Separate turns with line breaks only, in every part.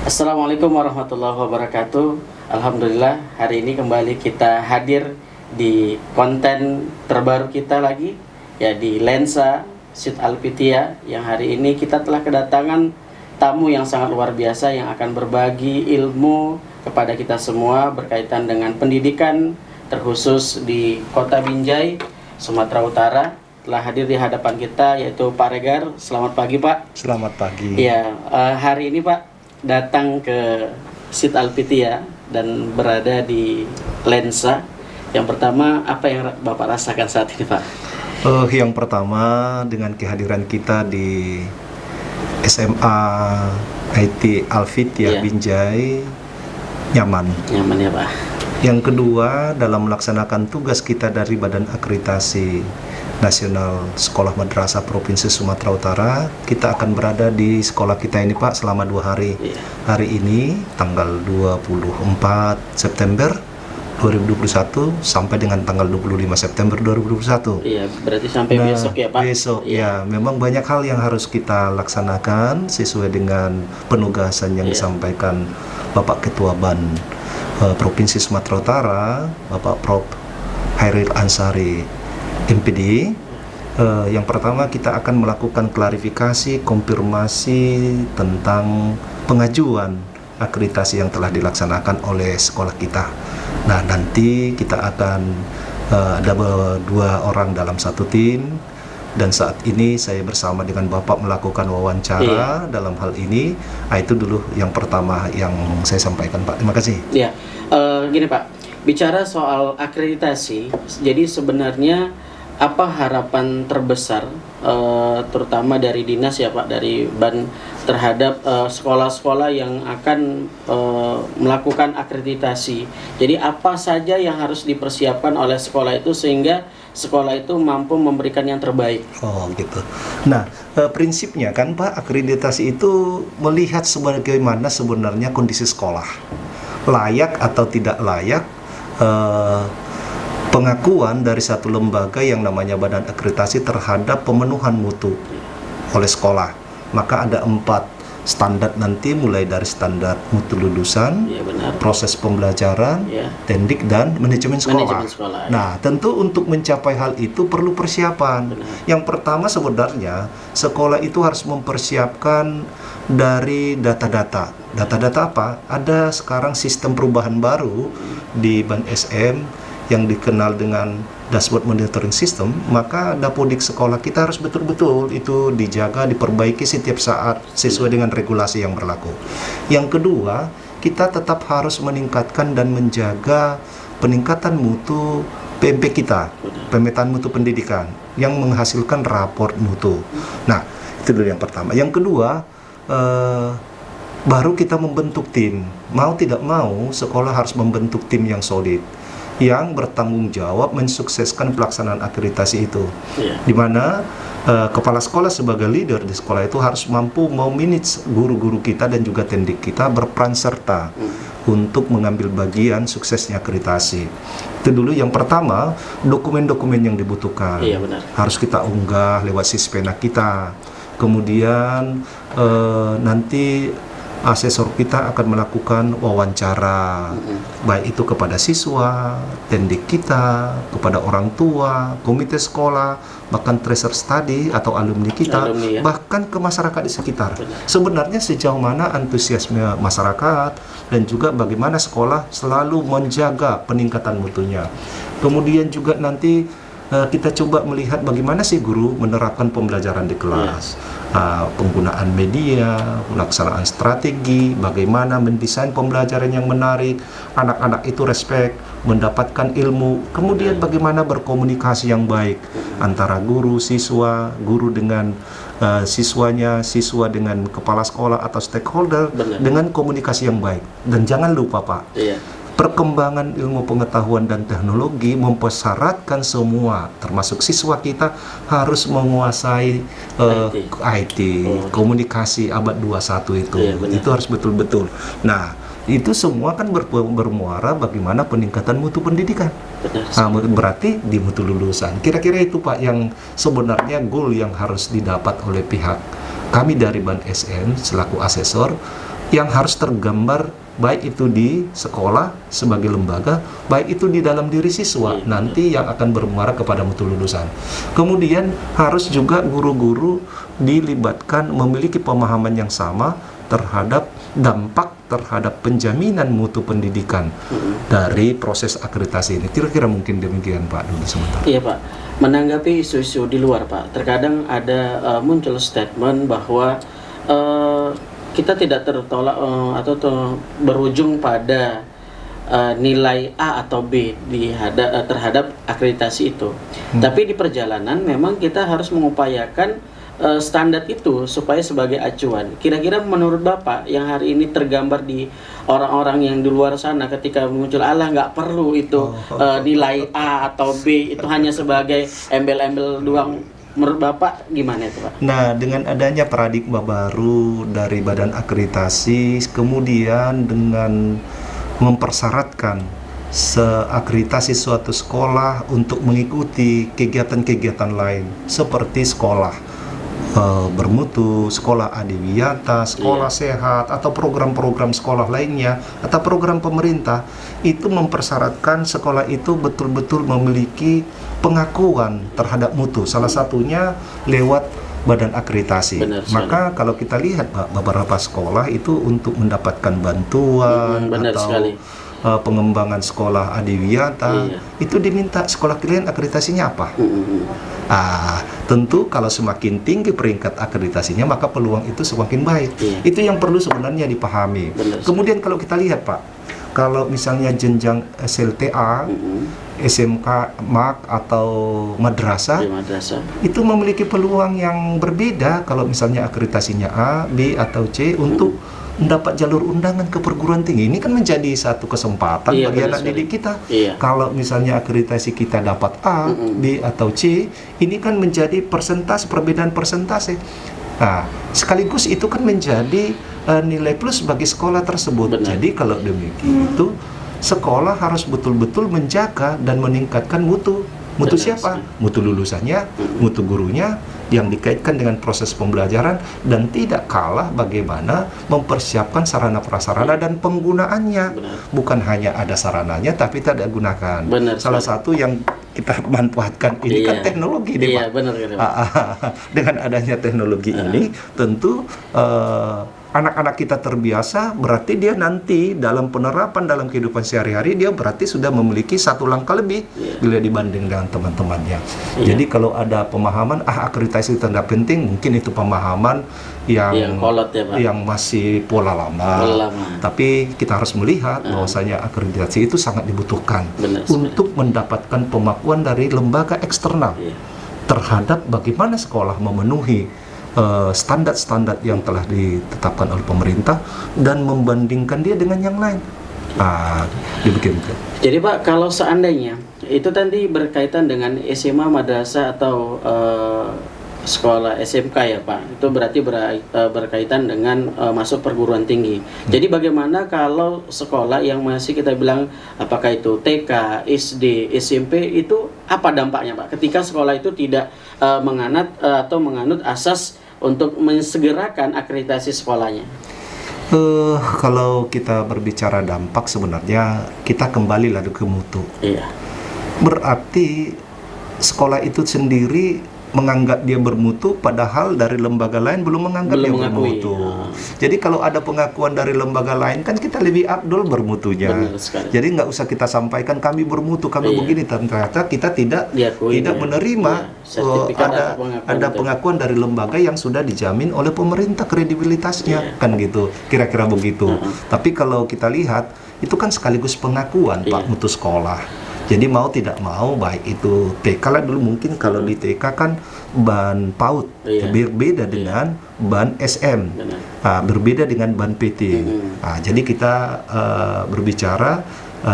Assalamualaikum warahmatullahi wabarakatuh. Alhamdulillah hari ini kembali kita hadir di konten terbaru kita lagi, ya, di Lensa Syed Alpitia, yang hari ini kita telah kedatangan tamu yang sangat luar biasa yang akan berbagi ilmu kepada kita semua berkaitan dengan pendidikan, terkhusus di Kota Binjai, Sumatera Utara. Telah hadir di hadapan kita yaitu Pak Regar. Selamat pagi, Pak.
Selamat pagi.
Ya, hari ini Pak datang ke Syed Alpitia dan berada di Lensa. Yang pertama, apa yang Bapak rasakan saat ini, Pak?
Yang pertama, dengan kehadiran kita di SMA IT Alpitia Binjai, nyaman.
Nyaman ya, Pak.
Yang kedua, dalam melaksanakan tugas kita dari Badan Akreditasi Nasional Sekolah Madrasah Provinsi Sumatera Utara, kita akan berada di sekolah kita ini, Pak, selama 2 hari. Hari ini tanggal 24 September 2021 sampai dengan tanggal 25 September 2021.
Iya, berarti sampai besok ya, Pak?
Besok, ya. Memang banyak hal yang harus kita laksanakan sesuai dengan penugasan yang disampaikan Bapak Ketua BAN Provinsi Sumatera Utara, Bapak Prof. Hairil Ansari, MPD. Yang pertama, kita akan melakukan klarifikasi, konfirmasi tentang pengajuan akreditasi yang telah dilaksanakan oleh sekolah kita. Nah, nanti kita akan ada 2 orang dalam satu tim, dan saat ini saya bersama dengan Bapak melakukan wawancara dalam hal ini. Itu dulu yang pertama yang saya sampaikan, Pak. Terima kasih.
Iya, gini Pak, bicara soal akreditasi, jadi sebenarnya apa harapan terbesar terutama dari dinas ya Pak, dari BAN terhadap sekolah-sekolah yang akan melakukan akreditasi? Jadi apa saja yang harus dipersiapkan oleh sekolah itu sehingga sekolah itu mampu memberikan yang terbaik?
Oh gitu. Nah, prinsipnya kan Pak, akreditasi itu melihat sebagaimana sebenarnya kondisi sekolah, layak atau tidak layak pengakuan dari satu lembaga yang namanya Badan Akreditasi terhadap pemenuhan mutu oleh sekolah. Maka ada 4 standar nanti, mulai dari standar mutu lulusan, proses pembelajaran, tendik, dan manajemen sekolah. Nah, tentu untuk mencapai hal itu perlu persiapan. Yang pertama, sebenarnya sekolah itu harus mempersiapkan dari data-data. Data-data apa? Ada sekarang sistem perubahan baru di BAN SM yang dikenal dengan dashboard monitoring system. Maka dapodik sekolah kita harus betul-betul itu dijaga, diperbaiki setiap saat sesuai dengan regulasi yang berlaku. Yang kedua, kita tetap harus meningkatkan dan menjaga peningkatan mutu PMP kita, pemetaan mutu pendidikan, yang menghasilkan raport mutu. Nah, itu dulu yang pertama. Yang kedua, baru kita membentuk tim. Mau tidak mau, sekolah harus membentuk tim yang solid, yang bertanggung jawab mensukseskan pelaksanaan akreditasi itu. Di mana kepala sekolah sebagai leader di sekolah itu harus mampu memanage guru-guru kita dan juga tendik kita berperan serta untuk mengambil bagian suksesnya akreditasi. Itu dulu yang pertama. Dokumen-dokumen yang dibutuhkan harus kita unggah lewat Sispena kita. Kemudian nanti asesor kita akan melakukan wawancara, baik itu kepada siswa, tendik kita, kepada orang tua, komite sekolah, bahkan tracer study atau alumni kita, bahkan ke masyarakat di sekitar. Sebenarnya sejauh mana antusiasme masyarakat dan juga bagaimana sekolah selalu menjaga peningkatan mutunya. Kemudian juga nanti kita coba melihat bagaimana sih guru menerapkan pembelajaran di kelas, penggunaan media, pelaksanaan strategi, bagaimana mendesain pembelajaran yang menarik, anak-anak itu respect, mendapatkan ilmu, kemudian bagaimana berkomunikasi yang baik antara guru, siswa, guru dengan siswanya, siswa dengan kepala sekolah atau stakeholder, dengan komunikasi yang baik. Dan jangan lupa Pak, perkembangan ilmu pengetahuan dan teknologi mempersyaratkan semua, termasuk siswa kita, harus menguasai IT, komunikasi abad 21 itu. Itu harus betul-betul. Nah, itu semua kan bermuara bagaimana peningkatan mutu pendidikan. Berarti di mutu lulusan. Kira-kira itu Pak yang sebenarnya goal yang harus didapat oleh pihak kami dari BAN SM selaku asesor, yang harus tergambar, baik itu di sekolah sebagai lembaga, baik itu di dalam diri siswa nanti yang akan bermuara kepada mutu lulusan. Kemudian harus juga guru-guru dilibatkan, memiliki pemahaman yang sama terhadap dampak terhadap penjaminan mutu pendidikan dari proses akreditasi ini. Kira-kira mungkin demikian Pak dulu sebentar.
Iya Pak, menanggapi isu-isu di luar Pak, terkadang ada muncul statement bahwa kita tidak tertolak atau berujung pada nilai A atau B terhadap akreditasi itu. Tapi di perjalanan memang kita harus mengupayakan standar itu supaya sebagai acuan. Kira-kira menurut Bapak yang hari ini tergambar di orang-orang yang di luar sana ketika muncul, Allah nggak perlu itu nilai A atau B, itu hanya sebagai embel-embel doang. Menurut Bapak gimana itu Pak?
Nah, dengan adanya paradigma baru dari Badan Akreditasi, kemudian dengan mempersyaratkan seakreditasi suatu sekolah untuk mengikuti kegiatan-kegiatan lain seperti sekolah bermutu, sekolah adiwiyata, sekolah sehat, atau program-program sekolah lainnya, atau program pemerintah, itu mempersyaratkan sekolah itu betul-betul memiliki pengakuan terhadap mutu. Salah satunya lewat Badan Akreditasi. Maka kalau kita lihat Pak, beberapa sekolah itu untuk mendapatkan bantuan atau pengembangan sekolah adiwiyata, itu diminta sekolah kalian akreditasinya apa? Tentu kalau semakin tinggi peringkat akreditasinya maka peluang itu semakin baik. Itu yang perlu sebenarnya dipahami. Kemudian kalau kita lihat Pak, kalau misalnya jenjang SLTA, SMK, MAK atau madrasah, itu memiliki peluang yang berbeda. Kalau misalnya akreditasinya A, B atau C untuk mendapat jalur undangan ke perguruan tinggi, ini kan menjadi satu kesempatan bagi anak didik kita. Kalau misalnya akreditasi kita dapat A, B atau C, ini kan menjadi persentase, perbedaan persentase. Nah, sekaligus itu kan menjadi nilai plus bagi sekolah tersebut. Jadi kalau demikian itu sekolah harus betul-betul menjaga dan meningkatkan mutu. Mutu siapa? Mutu lulusannya, mutu gurunya, yang dikaitkan dengan proses pembelajaran, dan tidak kalah bagaimana mempersiapkan sarana prasarana dan penggunaannya. Bukan hanya ada sarananya tapi tidak gunakan. Salah satu yang kita manfaatkan ini kan teknologi, Pak. Dengan adanya teknologi ini tentu anak-anak kita terbiasa, berarti dia nanti dalam penerapan dalam kehidupan sehari-hari dia berarti sudah memiliki satu langkah lebih bila dibanding dengan teman-temannya. Jadi kalau ada pemahaman akreditasi itu tidak penting, mungkin itu pemahaman yang kolot, yang masih pola lama. Tapi kita harus melihat bahwasanya akreditasi itu sangat dibutuhkan untuk mendapatkan pengakuan dari lembaga eksternal terhadap bagaimana sekolah memenuhi standar-standar yang telah ditetapkan oleh pemerintah dan membandingkan dia dengan yang lain. Demikian.
Jadi Pak, kalau seandainya itu tadi berkaitan dengan SMA, madrasah atau sekolah SMK ya Pak, itu berarti berkaitan dengan masuk perguruan tinggi. Jadi bagaimana kalau sekolah yang masih kita bilang apakah itu TK, SD, SMP, itu apa dampaknya Pak ketika sekolah itu tidak menganut asas untuk mensegerakan akreditasi sekolahnya?
Kalau kita berbicara dampak, sebenarnya kita kembali lagi ke mutu. Berarti sekolah itu sendiri menganggap dia bermutu, padahal dari lembaga lain belum menganggap dia bermutu. Jadi kalau ada pengakuan dari lembaga lain kan kita lebih abdul bermutunya. Jadi nggak usah kita sampaikan kami bermutu, kami begini, ternyata kita tidak menerima ada pengakuan dari lembaga yang sudah dijamin oleh pemerintah kredibilitasnya, kan gitu. Kira-kira begitu. Tapi kalau kita lihat itu kan sekaligus pengakuan Pak mutu sekolah. Jadi mau tidak mau, baik itu TK lah dulu, mungkin kalau di TK kan ban PAUD berbeda dengan ban SM, berbeda dengan ban PT. Jadi kita berbicara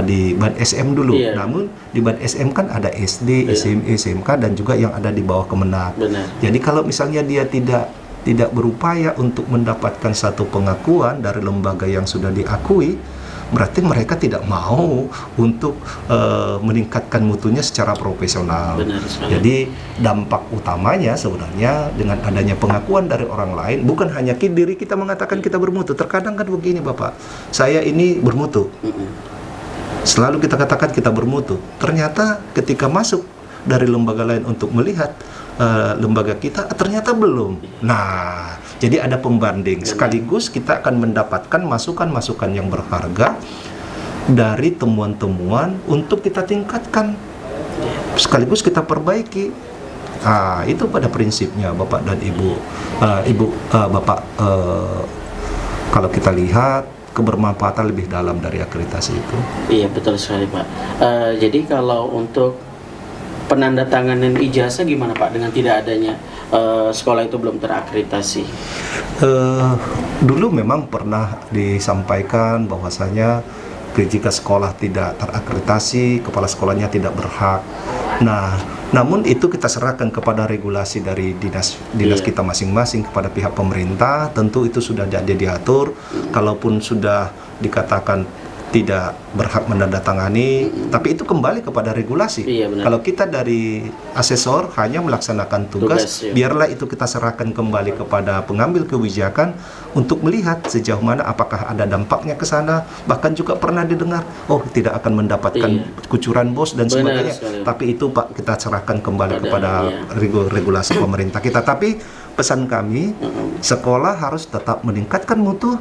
di ban SM dulu. Namun di ban SM kan ada SD, SMA, SMK dan juga yang ada di bawah Kemenak. Jadi kalau misalnya dia tidak berupaya untuk mendapatkan satu pengakuan dari lembaga yang sudah diakui, berarti mereka tidak mau untuk meningkatkan mutunya secara profesional.
Benar sekali.
Jadi dampak utamanya sebenarnya dengan adanya pengakuan dari orang lain, bukan hanya diri kita mengatakan kita bermutu. Terkadang kan begini Bapak, saya ini bermutu. Selalu kita katakan kita bermutu. Ternyata ketika masuk dari lembaga lain untuk melihat lembaga kita, ternyata belum. Nah, jadi ada pembanding. Sekaligus kita akan mendapatkan masukan-masukan yang berharga dari temuan-temuan untuk kita tingkatkan. Sekaligus kita perbaiki. Itu pada prinsipnya Bapak dan Ibu. Bapak, kalau kita lihat kebermanfaatan lebih dalam dari akreditasi itu.
Iya, betul sekali Pak. Jadi kalau untuk penandatanganan ijazah gimana Pak dengan tidak adanya sekolah itu belum terakreditasi?
Dulu memang pernah disampaikan bahwasanya jika sekolah tidak terakreditasi, kepala sekolahnya tidak berhak. Nah, namun itu kita serahkan kepada regulasi dari dinas kita masing-masing kepada pihak pemerintah. Tentu itu sudah diatur. Kalaupun sudah dikatakan tidak berhak menandatangani, tapi itu kembali kepada regulasi.
Iya, benar.
Kalau kita dari asesor hanya melaksanakan tugas,
ya.
biarlah itu kita serahkan kembali kepada pengambil kebijakan untuk melihat sejauh mana apakah ada dampaknya ke sana. Bahkan juga pernah didengar, tidak akan mendapatkan kucuran bos dan sebagainya. Tapi itu Pak, kita serahkan kembali kepada regulasi pemerintah kita. Tapi pesan kami, sekolah harus tetap meningkatkan mutu.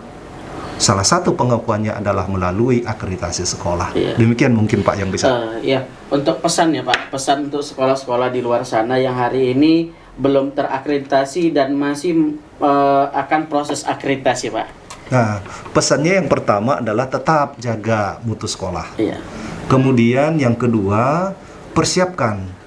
Salah satu pengakuannya adalah melalui akreditasi sekolah. Demikian mungkin Pak yang bisa.
Untuk pesan ya Pak, pesan untuk sekolah-sekolah di luar sana yang hari ini belum terakreditasi dan masih akan proses akreditasi Pak.
Nah, pesannya yang pertama adalah tetap jaga mutu sekolah.
Iya.
Kemudian yang kedua, persiapkan.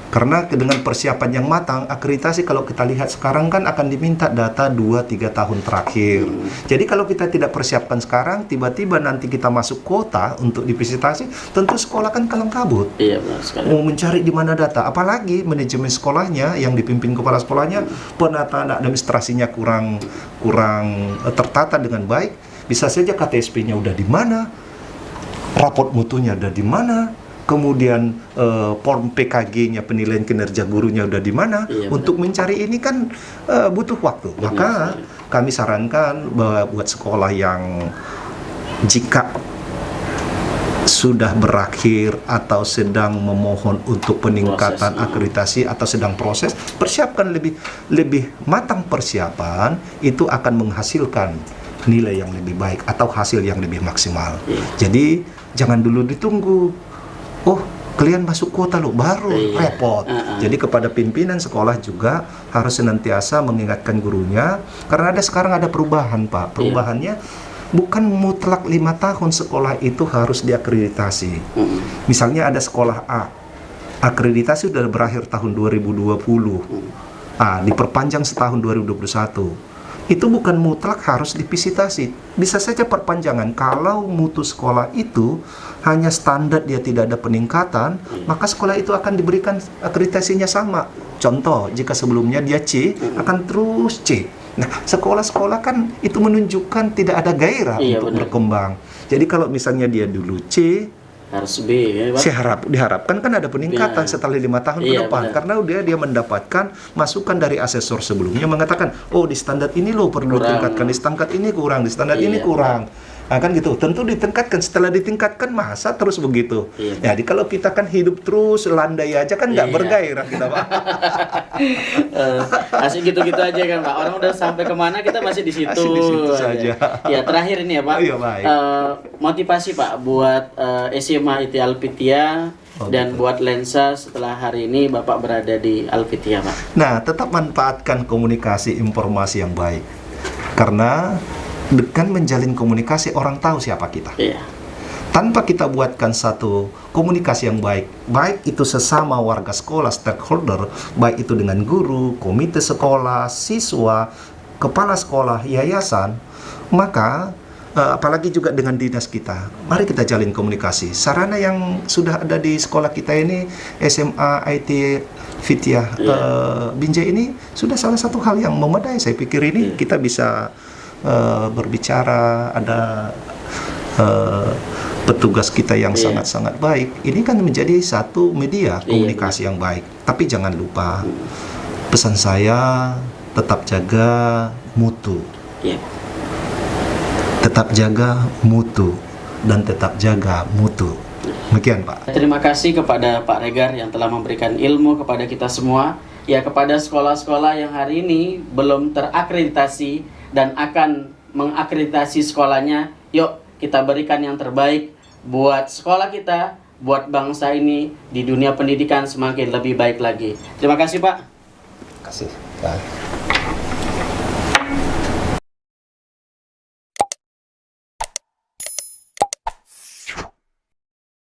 Karena dengan persiapan yang matang, akreditasi kalau kita lihat sekarang kan akan diminta data 2-3 tahun terakhir. Jadi kalau kita tidak persiapkan sekarang, tiba-tiba nanti kita masuk kuota untuk divisitasi, tentu sekolah kan kalang kabut.
Iya, benar sekali.
Mau mencari di mana data, apalagi manajemen sekolahnya yang dipimpin kepala sekolahnya, penataan administrasinya kurang tertata dengan baik. Bisa saja KTSP-nya udah di mana, raport mutunya udah di mana, kemudian form PKG-nya, penilaian kinerja gurunya udah di mana. Untuk mencari ini kan butuh waktu. Maka kami sarankan bahwa buat sekolah yang jika sudah berakhir atau sedang memohon untuk peningkatan akreditasi atau sedang proses, persiapkan lebih matang. Persiapan itu akan menghasilkan nilai yang lebih baik atau hasil yang lebih maksimal. Jadi jangan dulu ditunggu. Kalian masuk kuota loh, baru repot. Jadi kepada pimpinan sekolah juga harus senantiasa mengingatkan gurunya, karena sekarang ada perubahan Pak. Perubahannya bukan mutlak 5 tahun sekolah itu harus diakreditasi. Misalnya ada sekolah A, akreditasi sudah berakhir tahun 2020, diperpanjang setahun 2021. Itu bukan mutlak harus divisitasi. Bisa saja perpanjangan. Kalau mutu sekolah itu hanya standar, dia tidak ada peningkatan, maka sekolah itu akan diberikan akreditasinya sama. Contoh, jika sebelumnya dia C, akan terus C. Nah, sekolah-sekolah kan itu menunjukkan tidak ada gairah untuk berkembang. Jadi kalau misalnya dia dulu C,
harus B, ya Pak?
Diharapkan kan ada peningkatan setelah 5 tahun ke depan. Karena dia mendapatkan masukan dari asesor sebelumnya mengatakan, di standar ini loh perlu ditingkatkan, di standar ini kurang, di standar ini kurang. Nah, kan gitu. Tentu ditingkatkan. Setelah ditingkatkan, masa terus begitu? Jadi kalau kita kan hidup terus landai aja kan nggak bergairah kita Pak.
Asik gitu-gitu aja kan Pak. Orang udah sampai kemana kita masih di situ.
Masih di situ saja.
Ya, terakhir ini ya Pak.
Baik.
Motivasi Pak buat SMA IT Alpitia dan buat Lensa setelah hari ini Bapak berada di Alpitia Pak.
Nah, tetap manfaatkan komunikasi informasi yang baik. Karena dengan menjalin komunikasi orang tahu siapa kita. Tanpa kita buatkan satu komunikasi yang baik itu sesama warga sekolah, stakeholder, baik itu dengan guru, komite sekolah, siswa, kepala sekolah, yayasan, maka apalagi juga dengan dinas kita, mari kita jalin komunikasi. Sarana yang sudah ada di sekolah kita ini, SMA IT Fitiah Binjai ini sudah salah satu hal yang memadai. Saya pikir ini kita bisa berbicara, ada petugas kita yang
Iya.
sangat-sangat baik. Ini kan menjadi satu media komunikasi yang baik. Tapi jangan lupa, pesan saya tetap jaga mutu.
Iya.
Tetap jaga mutu dan tetap jaga mutu. Demikian, Pak.
Terima kasih kepada Pak Regar yang telah memberikan ilmu kepada kita semua. Ya, kepada sekolah-sekolah yang hari ini belum terakreditasi dan akan mengakreditasi sekolahnya, yuk kita berikan yang terbaik buat sekolah kita, buat bangsa ini di dunia pendidikan semakin lebih baik lagi. Terima kasih, Pak.
Terima kasih. Bye.